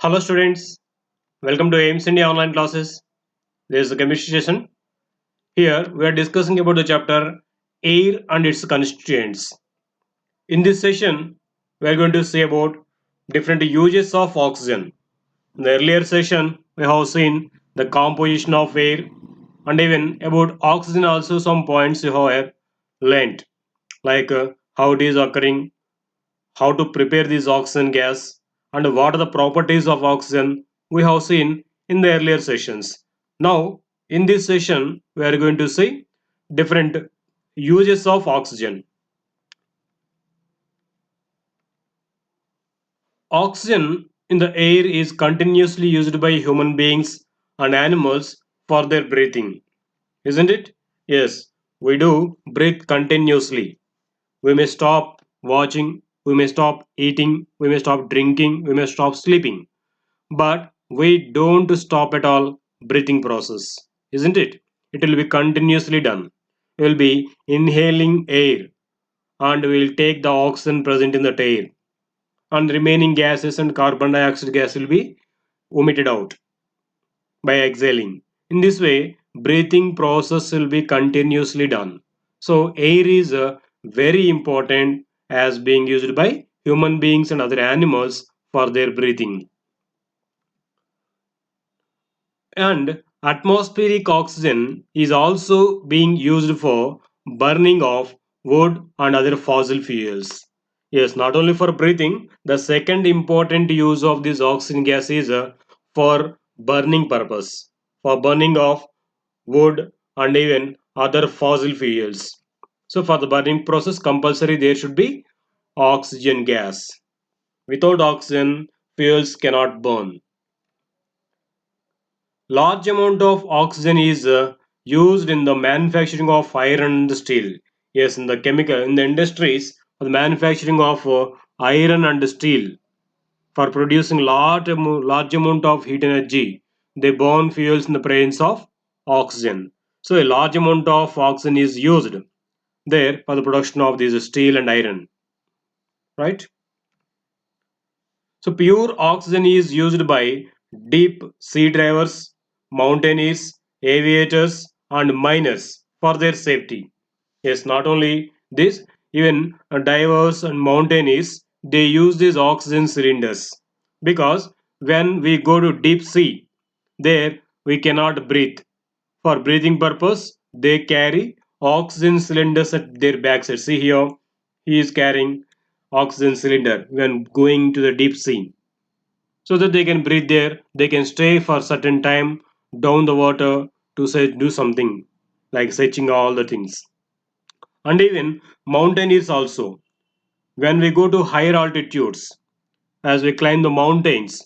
Hello students, welcome to aimsindia online classes. This is the chemistry session. Here we are discussing about the chapter air and its constituents. In this session, we are going to see about different uses of oxygen. In the earlier session, we have seen the composition of air and even about oxygen also some points you have learnt like how it is occurring, how to prepare this oxygen gas, and what are the properties of oxygen we have seen in the earlier sessions. Now, in this session, we are going to see different uses of oxygen. Oxygen in the air is continuously used by human beings and animals for their breathing, isn't it? Yes, we do breathe continuously. We may stop watching, we may stop eating, we may stop drinking, we may stop sleeping, but we don't stop at all breathing process, isn't it? It will be continuously done. We will be inhaling air and we will take the oxygen present in that air, and remaining gases and carbon dioxide gas will be omitted out by exhaling. In this way, breathing process will be continuously done. So air is very important as being used by human beings and other animals for their breathing. And atmospheric oxygen is also being used for burning of wood and other fossil fuels. Yes, not only for breathing, the second important use of this oxygen gas is for burning purpose, for burning of wood and even other fossil fuels. So for the burning process, compulsory there should be oxygen gas. Without oxygen, fuels cannot burn. Large amount of oxygen is used in the manufacturing of iron and steel. Yes, in the chemical, in the industries, for the manufacturing of iron and steel, for producing large amount of heat energy, they burn fuels in the presence of oxygen. So a large amount of oxygen is used there for the production of this steel and iron, right? So pure oxygen is used by deep sea divers, mountaineers, aviators, and miners for their safety. Yes, not only this, even divers and mountaineers they use these oxygen cylinders because when we go to deep sea, there we cannot breathe. For breathing purpose, they carry oxygen cylinders at their backside. See here, he is carrying oxygen cylinder when going to the deep sea so that they can breathe there, they can stay for certain time down the water to say do something like searching all the things. And even mountaineers also, when we go to higher altitudes, as we climb the mountains,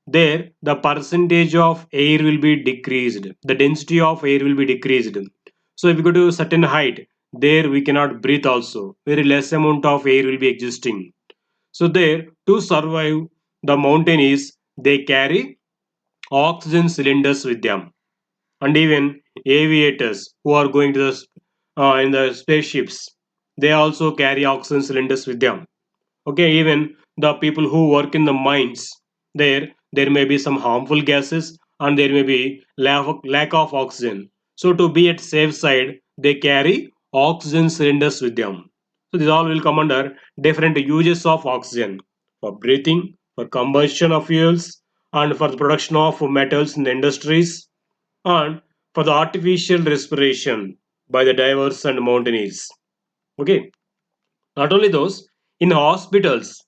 there the percentage of air will be decreased, the density of air will be decreased. So if we go to a certain height, there we cannot breathe also, very less amount of air will be existing. So there, to survive, the mountaineers they carry oxygen cylinders with them, and even aviators who are going to the in the spaceships, they also carry oxygen cylinders with them. Okay, even the people who work in the mines, there may be some harmful gases and there may be lack of oxygen. So to be at safe side, they carry oxygen cylinders with them. So these all will come under different uses of oxygen for breathing, for combustion of fuels, and for the production of metals in the industries, and for the artificial respiration by the divers and mountaineers. Okay, not only those, in hospitals,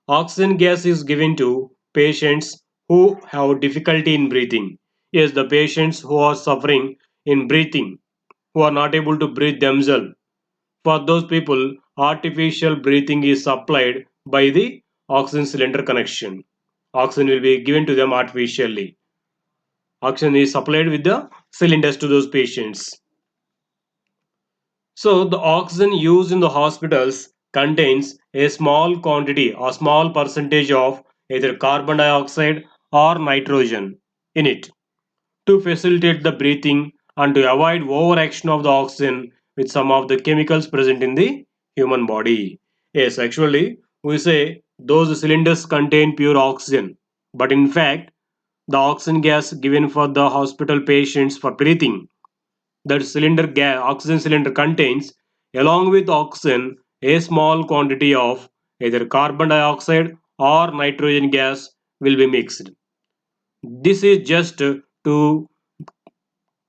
oxygen gas is given to patients who have difficulty in breathing. Yes, the patients who are suffering in breathing, who are not able to breathe themselves. For those people, artificial breathing is supplied by the oxygen cylinder connection. Oxygen will be given to them artificially. Oxygen is supplied with the cylinders to those patients. So the oxygen used in the hospitals contains a small quantity or small percentage of either carbon dioxide or nitrogen in it to facilitate the breathing and to avoid overaction of the oxygen with some of the chemicals present in the human body. Yes, actually we say those cylinders contain pure oxygen, but in fact, the oxygen gas given for the hospital patients for breathing, that cylinder gas, oxygen cylinder contains, along with oxygen, a small quantity of either carbon dioxide or nitrogen gas will be mixed. This is just to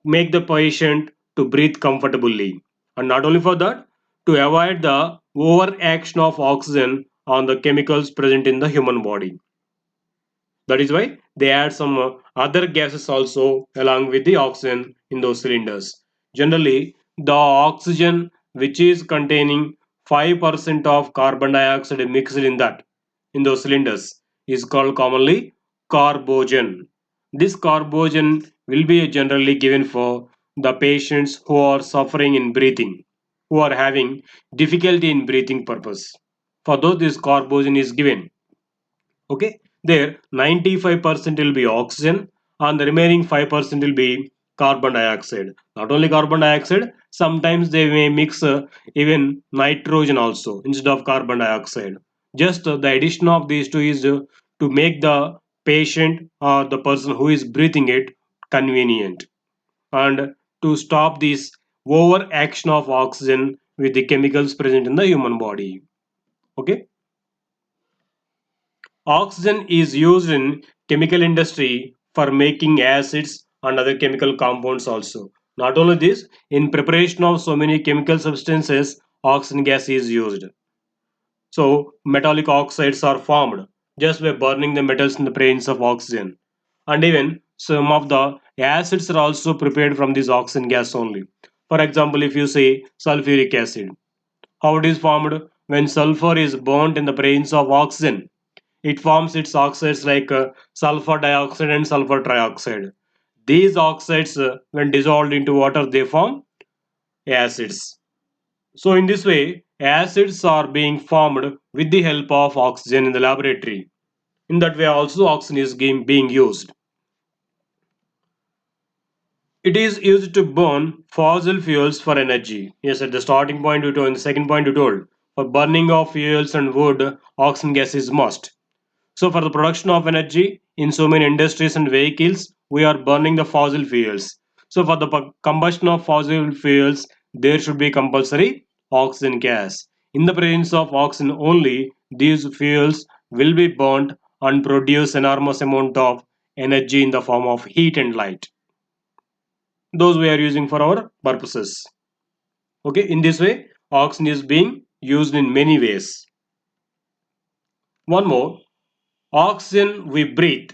make the patient to breathe comfortably, and not only for that, to avoid the overaction of oxygen on the chemicals present in the human body. That is why they add some other gases also along with the oxygen in those cylinders. Generally, the oxygen which is containing 5% of carbon dioxide mixed in that in those cylinders is called commonly carbogen. This carbogen will be generally given for the patients who are suffering in breathing, who are having difficulty in breathing purpose. For those this carbogen is given. Okay, there 95% will be oxygen and the remaining 5% will be carbon dioxide. Not only carbon dioxide, sometimes they may mix even nitrogen also instead of carbon dioxide. Just the addition of these two is to make the patient or the person who is breathing it convenient, and to stop this over action of oxygen with the chemicals present in the human body. Okay, oxygen is used in chemical industry for making acids and other chemical compounds also. Not only this, in preparation of so many chemical substances, oxygen gas is used. So metallic oxides are formed just by burning the metals in the presence of oxygen. And even some of the acids are also prepared from this oxygen gas only. For example, if you say sulfuric acid, how it is formed? When sulfur is burnt in the presence of oxygen, it forms its oxides like sulfur dioxide and sulfur trioxide. These oxides, when dissolved into water, they form acids. So, in this way, acids are being formed with the help of oxygen in the laboratory. In that way, also oxygen is being used. It is used to burn fossil fuels for energy. Yes, at the starting point you told, in the second point you told, for burning of fuels and wood, oxygen gas is must. So for the production of energy in so many industries and vehicles, we are burning the fossil fuels. So for the combustion of fossil fuels, there should be compulsory oxygen gas. In the presence of oxygen only, these fuels will be burnt and produce enormous amount of energy in the form of heat and light. Those we are using for our purposes. Okay, in this way, oxygen is being used in many ways. One more, oxygen we breathe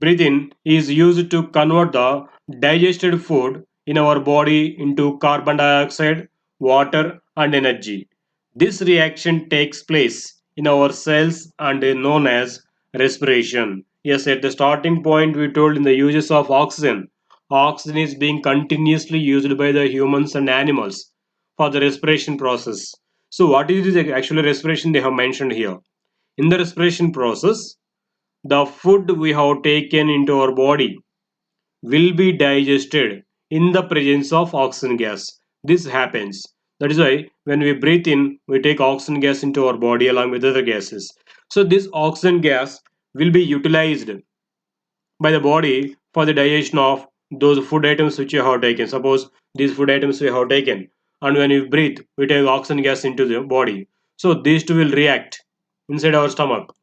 in is used to convert the digested food in our body into carbon dioxide, water, and energy. This reaction takes place in our cells and is known as respiration. Yes, at the starting point, we told in the uses of oxygen. Oxygen is being continuously used by the humans and animals for the respiration process. So, what is this actually respiration they have mentioned here? In the respiration process, the food we have taken into our body will be digested in the presence of oxygen gas. This happens. That is why when we breathe in, we take oxygen gas into our body along with other gases. So this oxygen gas will be utilized by the body for the digestion of those food items which you have taken. Suppose these food items we have taken, and when we breathe, we take oxygen gas into the body. So these two will react inside our stomach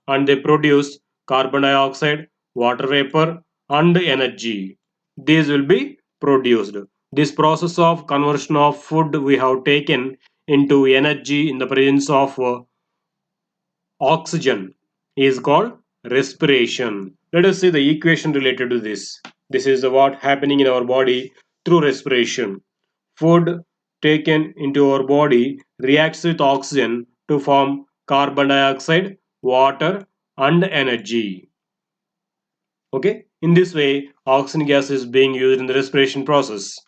and they produce carbon dioxide, water vapor, and energy. These will be produced. This process of conversion of food we have taken into energy in the presence of oxygen is called respiration. Let us see the equation related to this. This is what happening in our body through respiration. Food taken into our body reacts with oxygen to form carbon dioxide, water, and energy. Okay, in this way, oxygen gas is being used in the respiration process.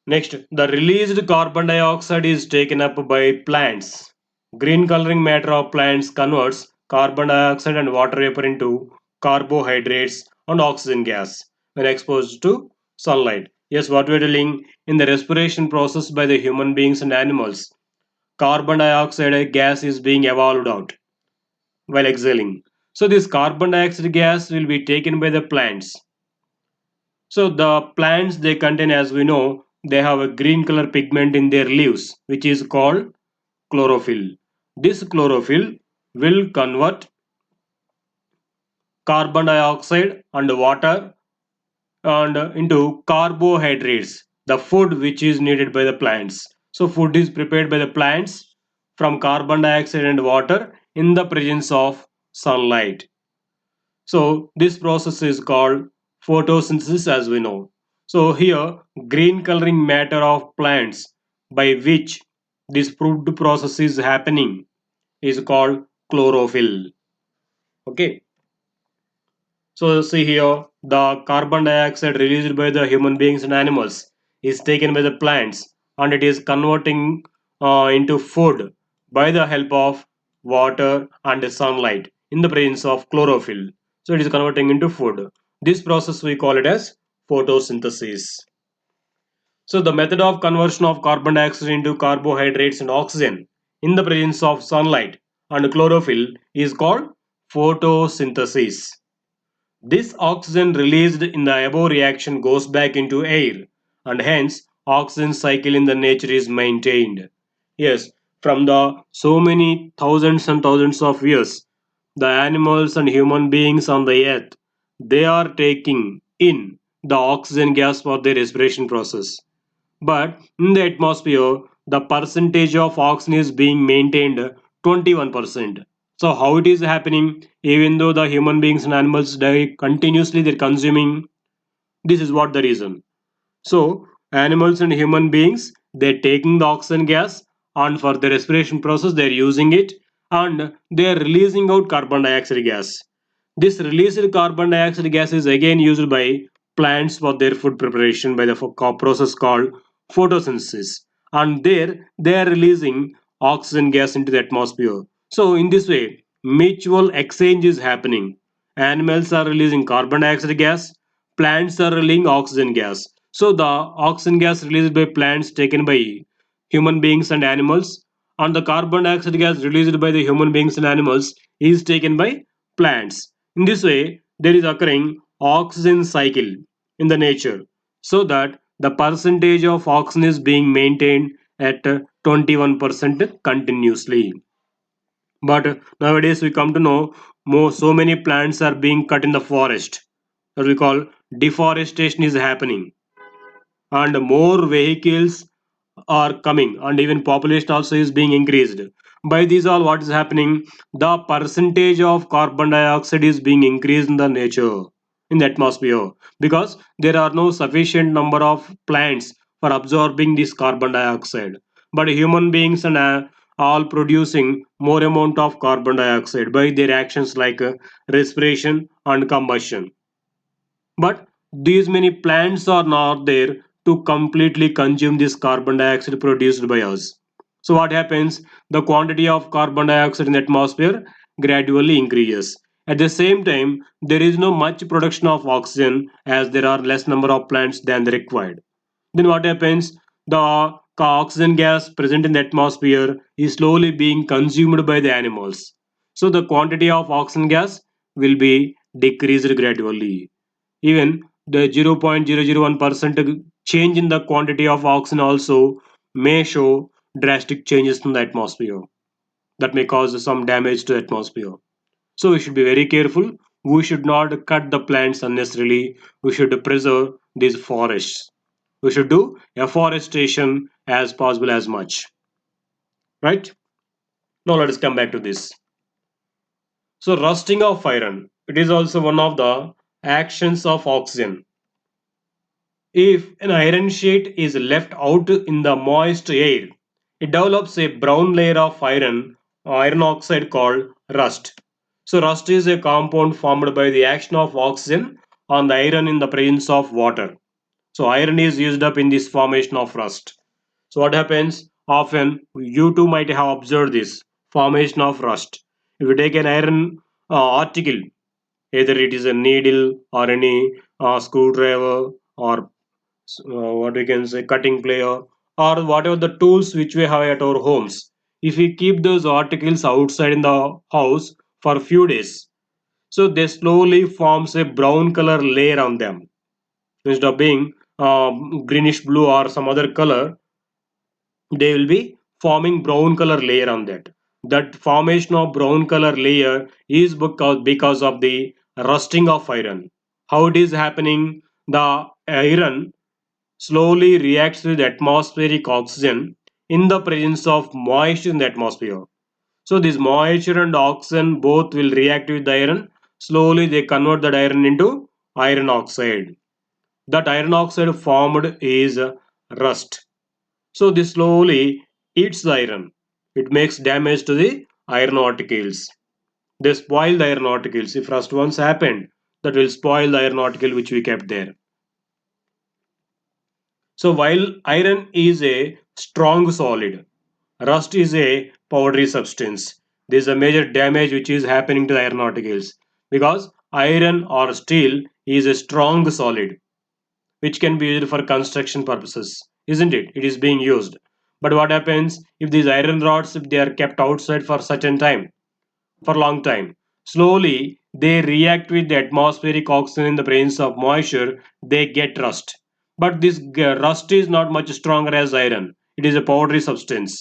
Next, the released carbon dioxide is taken up by plants. Green coloring matter of plants converts carbon dioxide and water vapor into carbohydrates and oxygen gas when exposed to sunlight. Yes, what we are telling in the respiration process by the human beings and animals, carbon dioxide gas is being evolved out. while exhaling. So this carbon dioxide gas will be taken by the plants. So the plants they contain, as we know, they have a green color pigment in their leaves, which is called chlorophyll. This chlorophyll will convert carbon dioxide and water and into carbohydrates, the food which is needed by the plants. So food is prepared by the plants from carbon dioxide and water in the presence of sunlight. So this process is called photosynthesis, as we know. So here green coloring matter of plants by which this food process is happening is called chlorophyll. Okay. So see here, the carbon dioxide released by the human beings and animals is taken by the plants and it is converting into food by the help of water and sunlight in the presence of chlorophyll. So it is converting into food. This process we call it as photosynthesis. So the method of conversion of carbon dioxide into carbohydrates and oxygen in the presence of sunlight and chlorophyll is called photosynthesis. This oxygen released in the above reaction goes back into air and hence oxygen cycle in the nature is maintained. Yes, from the so many thousands and thousands of years, the animals and human beings on the earth, they are taking in the oxygen gas for their respiration process. But in the atmosphere, the percentage of oxygen is being maintained 21%. So how it is happening? Even though the human beings and animals die continuously, they're consuming. This is what the reason. So animals and human beings they're taking the oxygen gas and for the respiration process they're using it and they're releasing out carbon dioxide gas. This released carbon dioxide gas is again used by plants for their food preparation by the process called photosynthesis and there they are releasing oxygen gas into the atmosphere. So in this way mutual exchange is happening. Animals are releasing carbon dioxide gas, plants are releasing oxygen gas. So the oxygen gas released by plants taken by human beings and animals and the carbon dioxide gas released by the human beings and animals is taken by plants. In this way, there is occurring oxygen cycle in the nature so that the percentage of oxygen is being maintained at 21% continuously. But nowadays we come to know so many plants are being cut in the forest. What we call deforestation is happening and more vehicles are coming and even population also is being increased. By these all what is happening, the percentage of carbon dioxide is being increased in the nature in the atmosphere because there are no sufficient number of plants for absorbing this carbon dioxide, but human beings and all producing more amount of carbon dioxide by their actions like respiration and combustion. But these many plants are not there to completely consume this carbon dioxide produced by us. So what happens? The quantity of carbon dioxide in the atmosphere gradually increases. At the same time, there is no much production of oxygen as there are less number of plants than the required. Then what happens? The oxygen gas present in the atmosphere is slowly being consumed by the animals. So the quantity of oxygen gas will be decreased gradually. Even the 0.001% change in the quantity of oxygen also may show drastic changes in the atmosphere that may cause some damage to the atmosphere. So we should be very careful. We should not cut the plants unnecessarily. We should preserve these forests. We should do afforestation as possible as much. Right? Now let us come back to this. So rusting of iron. It is also one of the actions of oxygen. If an iron sheet is left out in the moist air, it develops a brown layer of iron oxide called rust. So rust is a compound formed by the action of oxygen on the iron in the presence of water. So iron is used up in this formation of rust. So what happens? Often you too might have observed this formation of rust. If you take an iron article, either it is a needle or any screwdriver or what we can say cutting player or whatever the tools which we have at our homes, if we keep those articles outside in the house for few days. So they slowly forms a brown color layer on them. Instead of being greenish blue or some other color, they will be forming brown color layer on that. That formation of brown color layer is because of the rusting of iron. How it is happening? The iron slowly reacts with atmospheric oxygen in the presence of moisture in the atmosphere. So this moisture and oxygen both will react with the iron. Slowly they convert that iron into iron oxide. That iron oxide formed is rust. So this slowly eats the iron. It makes damage to the iron particles. They spoil the iron particles. If rust once happened, that will spoil the iron particle which we kept there. So while iron is a strong solid, rust is a powdery substance. There is a major damage which is happening to the iron particles because iron or steel is a strong solid which can be used for construction purposes, isn't it? It is being used. But what happens if these iron rods, if they are kept outside for certain time, for long time, slowly they react with the atmospheric oxygen in the presence of moisture, they get rust. But this rust is not much stronger as iron. It is a powdery substance,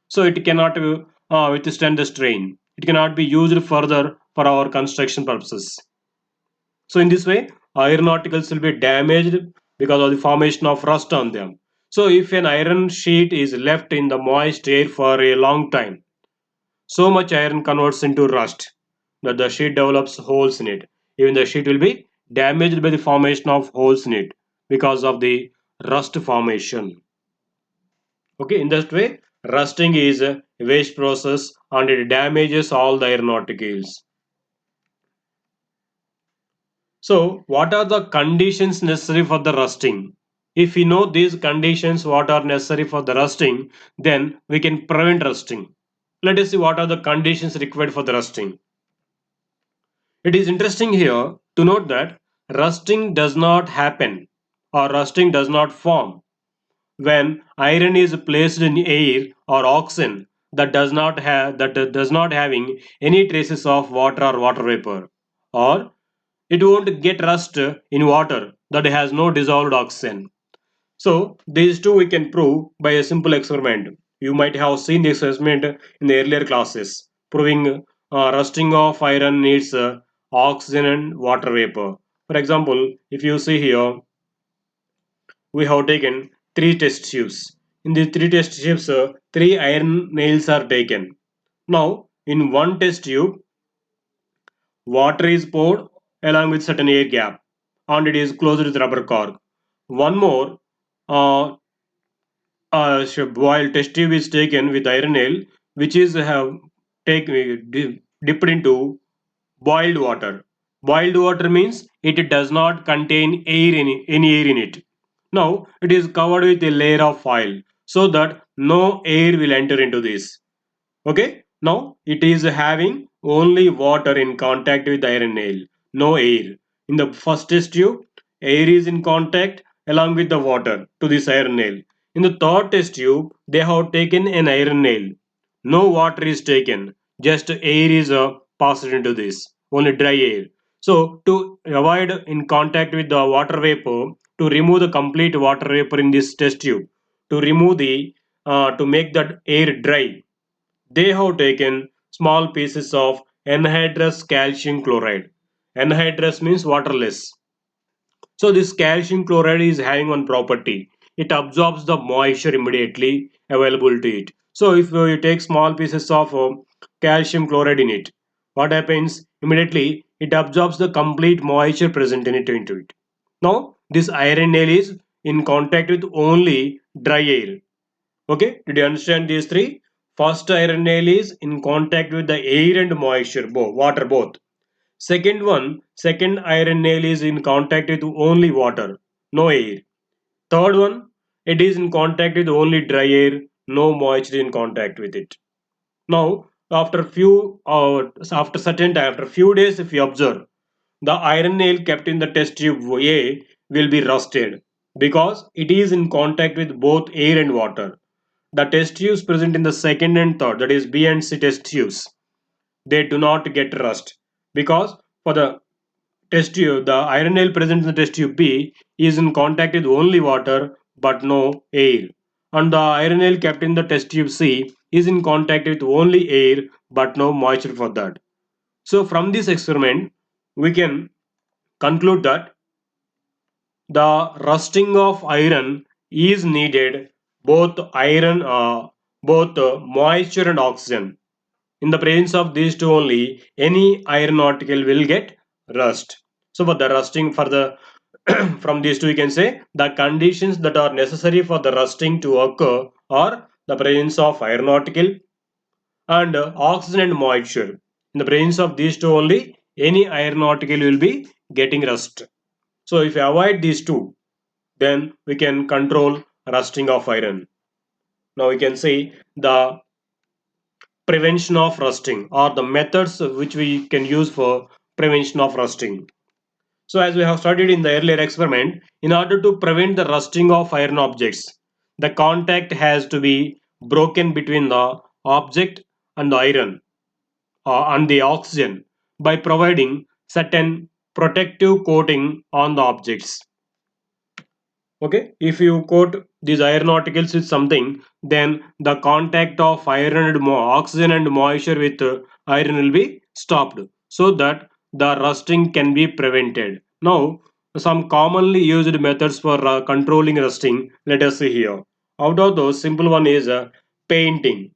so it cannot withstand the strain. It cannot be used further for our construction purposes. So in this way, iron particles will be damaged because of the formation of rust on them. So if an iron sheet is left in the moist air for a long time, so much iron converts into rust that the sheet develops holes in it. Even the sheet will be damaged by the formation of holes in it because of the rust formation. Okay, in that way, rusting is a waste process and it damages all the iron particles. So, what are the conditions necessary for the rusting? If we know these conditions, what are necessary for the rusting, then we can prevent rusting. Let us see what are the conditions required for the rusting. It is interesting here to note that rusting does not happen or rusting does not form when iron is placed in air or oxygen that does not having any traces of water or water vapor, or it won't get rust in water that has no dissolved oxygen. So these two we can prove by a simple experiment. You might have seen this experiment in the earlier classes, proving rusting of iron needs oxygen and water vapor. For example, if you see here, we have taken three test tubes. In the three test tubes, three iron nails are taken. Now, in one test tube, water is poured along with certain air gap and it is closed with rubber cork. One more uh, boiled test tube is taken with iron nail which is have dipped into boiled water. Boiled water means it does not contain any air in it. Now it is covered with a layer of foil so that no air will enter into this. Okay, now it is having only water in contact with the iron nail, no air. In the first test tube, air is in contact along with the water to this iron nail. In the third test tube, they have taken an iron nail. No water is taken, just air is passed into this, only dry air. So, to avoid in contact with the water vapor, to remove the complete water vapor in this test tube, to remove the to make that air dry, they have taken small pieces of anhydrous calcium chloride. Anhydrous means waterless. So this calcium chloride is having one property. It absorbs the moisture immediately available to it. So if you take small pieces of calcium chloride in it, what happens? Immediately it absorbs the complete moisture present in it into it. Now this iron nail is in contact with only dry air. Okay, did you understand these three? First iron nail is in contact with the air and moisture, water both. Second iron nail is in contact with only water, no air. Third one, it is in contact with only dry air, no moisture in contact with it. Now, after certain time, after few days, if you observe, the iron nail kept in the test tube A will be rusted because it is in contact with both air and water. The test tubes present in the second and third, that is B and C test tubes, they do not get rust, because for the test tube, the iron nail present in the test tube B is in contact with only water but no air, and the iron nail kept in the test tube C is in contact with only air but no moisture for that. So from this experiment we can conclude that the rusting of iron is needed, both moisture and oxygen. In the presence of these two only, any iron article will get rust. So for the rusting, for the from these two we can say the conditions that are necessary for the rusting to occur are the presence of iron article and oxygen and moisture. In the presence of these two only, any iron article will be getting rust. So if you avoid these two, then we can control rusting of iron. Now we can see the prevention of rusting, or the methods which we can use for prevention of rusting. So as we have studied in the earlier experiment, in order to prevent the rusting of iron objects, the contact has to be broken between the object and the iron and the oxygen by providing certain protective coating on the objects. Okay, if you coat these iron articles with something, then the contact of iron and oxygen and moisture with iron will be stopped, so that the rusting can be prevented. Now some commonly used methods for controlling rusting, let us see here. Out of those, simple one is painting.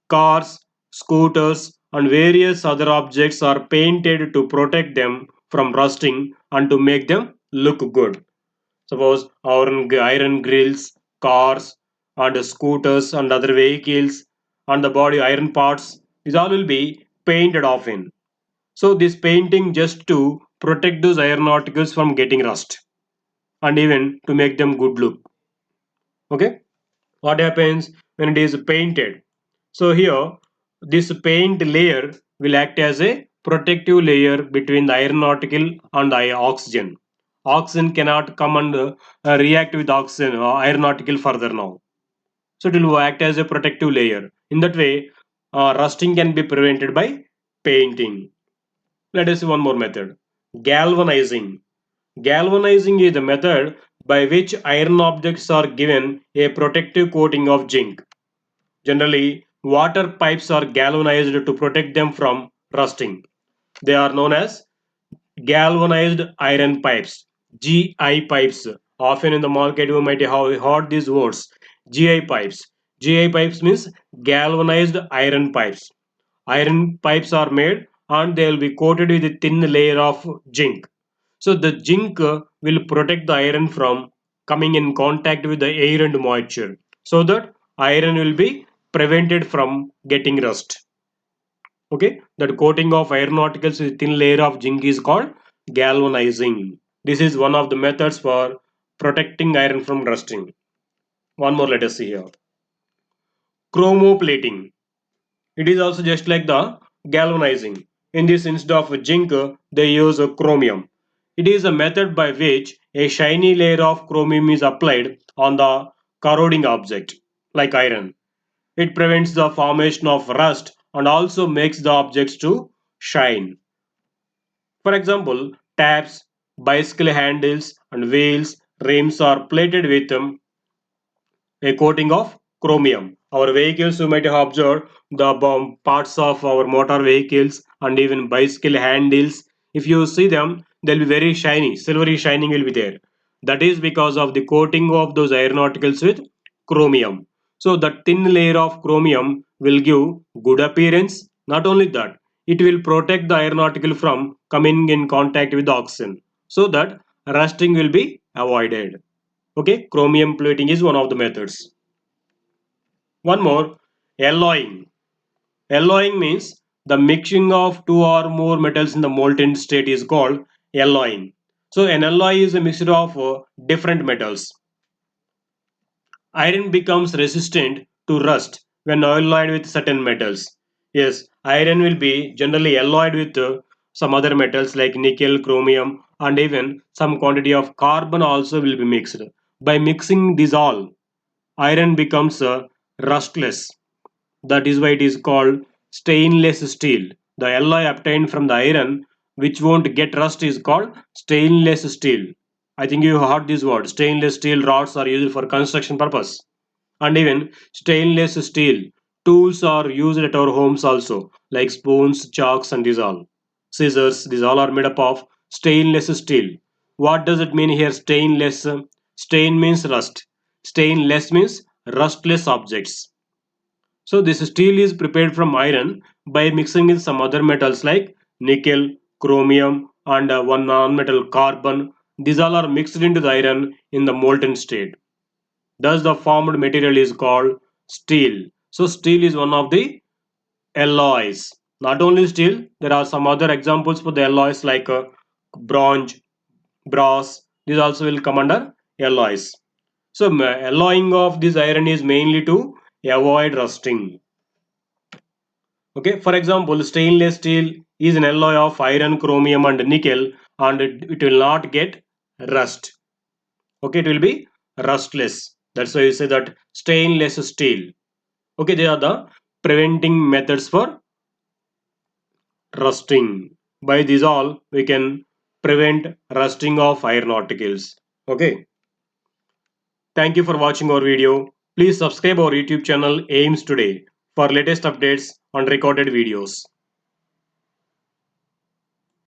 Cars, scooters and various other objects are painted to protect them from rusting and to make them look good. Suppose iron grills, cars, and scooters and other vehicles, and the body iron parts, these all will be painted often. So this painting just to protect those iron articles from getting rust and even to make them good look. Okay, what happens when it is painted? So here this paint layer will act as a protective layer between the iron article and the oxygen. Oxygen cannot come and react with oxygen iron article further now. So it will act as a protective layer. In that way, rusting can be prevented by painting. Let us see one more method. Galvanizing. Galvanizing is the method by which iron objects are given a protective coating of zinc. Generally, water pipes are galvanized to protect them from rusting. They are known as galvanized iron pipes, GI pipes. Often in the market, you might have heard these words, GI pipes. GI pipes means galvanized iron pipes. Iron pipes are made and they will be coated with a thin layer of zinc. So the zinc will protect the iron from coming in contact with the air and moisture, so that iron will be prevented from getting rust. Okay, that coating of iron particles with thin layer of zinc is called galvanizing. This is one of the methods for protecting iron from rusting. One more, let us see here. Chromoplating. It is also just like the galvanizing. In this, instead of zinc, they use chromium. It is a method by which a shiny layer of chromium is applied on the corroding object, like iron. It prevents the formation of rust and also makes the objects to shine. For example, taps, bicycle handles and wheels, rims are plated with a coating of chromium. Our vehicles, you might have observed the parts of our motor vehicles and even bicycle handles. If you see them, they'll be very shiny, silvery shining will be there. That is because of the coating of those iron articles with chromium. So that thin layer of chromium will give good appearance. Not only that, it will protect the iron article from coming in contact with the oxygen, so that rusting will be avoided. Okay, chromium plating is one of the methods. One more, alloying. Alloying means the mixing of two or more metals in the molten state is called alloying. So an alloy is a mixture of different metals. Iron becomes resistant to rust when alloyed with certain metals. Yes, iron will be generally alloyed with some other metals like nickel, chromium, and even some quantity of carbon also will be mixed. By mixing these all, iron becomes rustless. That is why it is called stainless steel. The alloy obtained from the iron which won't get rust is called stainless steel. I think you heard this word. Stainless steel rods are used for construction purpose. And even stainless steel tools are used at our homes also, like spoons, chalks, and these all. Scissors, these all are made up of stainless steel. What does it mean here? Stainless. Stain means rust. Stainless means rustless objects. So this steel is prepared from iron by mixing with some other metals like nickel, chromium, and one non-metal carbon. These all are mixed into the iron in the molten state. Thus, the formed material is called steel. So, steel is one of the alloys. Not only steel, there are some other examples for the alloys like bronze, brass. These also will come under alloys. So, alloying of this iron is mainly to avoid rusting. Okay, for example, stainless steel is an alloy of iron, chromium, and nickel, and it will not get rust. Okay, it will be rustless. That's why you say that stainless steel. Okay, they are the preventing methods for rusting. By this all, we can prevent rusting of iron articles. Okay, thank you for watching our video. Please subscribe our YouTube channel Aims Today for latest updates on recorded videos.